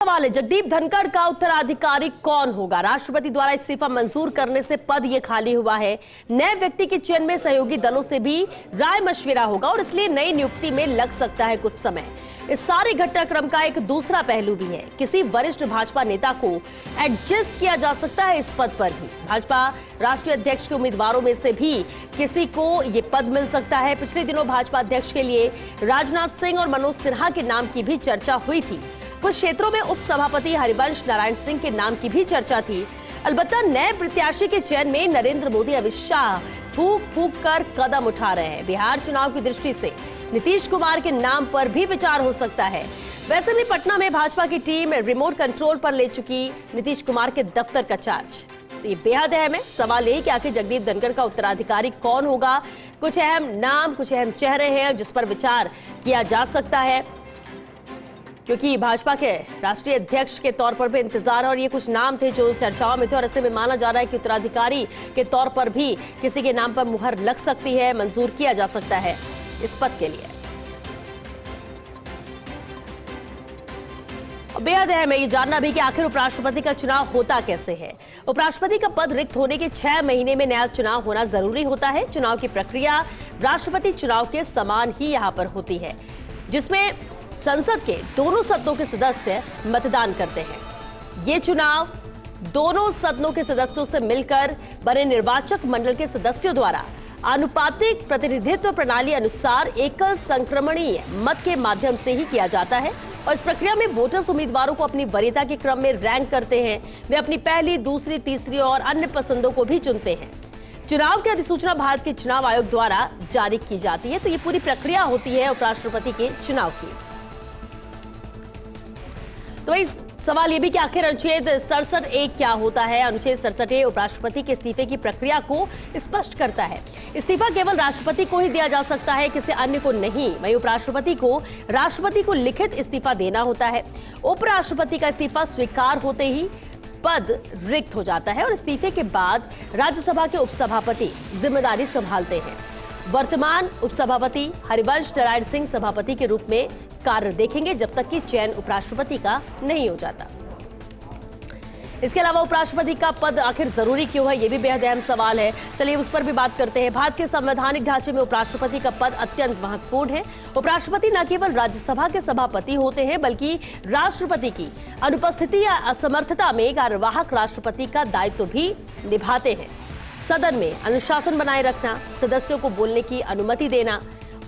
सवाल है, जगदीप धनखड़ का उत्तराधिकारी कौन होगा? राष्ट्रपति द्वारा इस्तीफा मंजूर करने से पद ये खाली हुआ है। नए व्यक्ति के चयन में सहयोगी दलों से भी राय मशविरा होगा और इसलिए नई नियुक्ति में लग सकता है कुछ समय। इस सारे घटनाक्रम का एक दूसरा पहलू भी है। किसी वरिष्ठ भाजपा नेता को एडजस्ट किया जा सकता है इस पद पर भी। भाजपा राष्ट्रीय अध्यक्ष के उम्मीदवारों में से भी किसी को ये पद मिल सकता है। पिछले दिनों भाजपा अध्यक्ष के लिए राजनाथ सिंह और मनोज सिन्हा के नाम की भी चर्चा हुई थी। कुछ क्षेत्रों में उप सभापति हरिवंश नारायण सिंह के नाम की भी चर्चा थी। अलबत्ता नए प्रत्याशी के चयन में नरेंद्र मोदी अमित शाह फूंक फूंक कर कदम उठा रहे हैं। बिहार चुनाव की दृष्टि से नीतीश कुमार के नाम पर भी विचार हो सकता है। वैसे भी पटना में भाजपा की टीम रिमोट कंट्रोल पर ले चुकी नीतीश कुमार के दफ्तर का चार्ज। तो ये बेहद अहम है। सवाल यही कि आखिर जगदीप धनखड़ का उत्तराधिकारी कौन होगा? कुछ अहम नाम, कुछ अहम चेहरे हैं जिस पर विचार किया जा सकता है, क्योंकि भाजपा के राष्ट्रीय अध्यक्ष के तौर पर भी इंतजार है और ये कुछ नाम थे जो चर्चाओं में थे और ऐसे में माना जा रहा है कि उत्तराधिकारी के तौर पर भी किसी के नाम पर मुहर लग सकती है, मंजूर किया जा सकता है इस पद के लिए। बेहद अहम है ये जानना भी कि आखिर उपराष्ट्रपति का चुनाव होता कैसे है। उपराष्ट्रपति का पद रिक्त होने के 6 महीने में नया चुनाव होना जरूरी होता है। चुनाव की प्रक्रिया राष्ट्रपति चुनाव के समान ही यहाँ पर होती है, जिसमें संसद के दोनों सदनों के सदस्य मतदान करते हैं। ये चुनाव दोनों सदनों के सदस्यों से मिलकर बने निर्वाचक मंडल के सदस्यों द्वारा आनुपातिक प्रतिनिधित्व प्रणाली अनुसार एकल संक्रमणीय मत के माध्यम से ही किया जाता है और इस प्रक्रिया में वोटर्स उम्मीदवारों को अपनी वरीयता के क्रम में रैंक करते हैं। वे अपनी पहली, दूसरी, तीसरी और अन्य पसंदों को भी चुनते हैं। चुनाव की अधिसूचना भारत के चुनाव आयोग द्वारा जारी की जाती है। तो ये पूरी प्रक्रिया होती है उपराष्ट्रपति के चुनाव की। तो इस सवाल ये भी कि आखिर अनुच्छेद 67(a) क्या होता है? अनुच्छेद 67(a) उपराष्ट्रपति के इस्तीफे की प्रक्रिया को स्पष्ट करता है। इस्तीफा केवल राष्ट्रपति को ही दिया जा सकता है, किसी अन्य को नहीं। वहीं उपराष्ट्रपति को राष्ट्रपति को लिखित इस्तीफा देना होता है। उपराष्ट्रपति का इस्तीफा स्वीकार होते ही पद रिक्त हो जाता है और इस्तीफे के बाद राज्यसभा के उपसभापति जिम्मेदारी संभालते हैं। वर्तमान उपसभापति हरिवंश नारायण सिंह सभापति के रूप में कार्य देखेंगे जब तक कि चयन उपराष्ट्रपति का नहीं हो जाता। इसके अलावा उपराष्ट्रपति का पद आखिर जरूरी क्यों है, यह भी बेहद अहम सवाल है। चलिए उस पर भी बात करते हैं। भारत के संवैधानिक ढांचे में उपराष्ट्रपति का पद अत्यंत महत्वपूर्ण है। उपराष्ट्रपति न केवल राज्यसभा के सभापति होते हैं, बल्कि राष्ट्रपति की अनुपस्थिति या असमर्थता में कार्यवाहक राष्ट्रपति का दायित्व भी निभाते हैं। सदन में अनुशासन बनाए रखना, सदस्यों को बोलने की अनुमति देना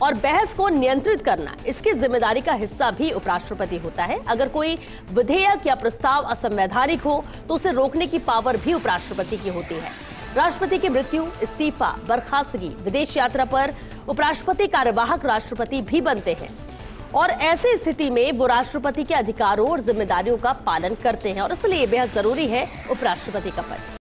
और बहस को नियंत्रित करना, इसकी जिम्मेदारी का हिस्सा भी उपराष्ट्रपति होता है। अगर कोई विधेयक या प्रस्ताव असंवैधानिक हो तो उसे रोकने की पावर भी उपराष्ट्रपति की होती है। राष्ट्रपति की मृत्यु, इस्तीफा, बर्खास्तगी, विदेश यात्रा पर उपराष्ट्रपति कार्यवाहक राष्ट्रपति भी बनते हैं और ऐसी स्थिति में वो राष्ट्रपति के अधिकारों और जिम्मेदारियों का पालन करते हैं और इसलिए बेहद जरूरी है उपराष्ट्रपति का पद।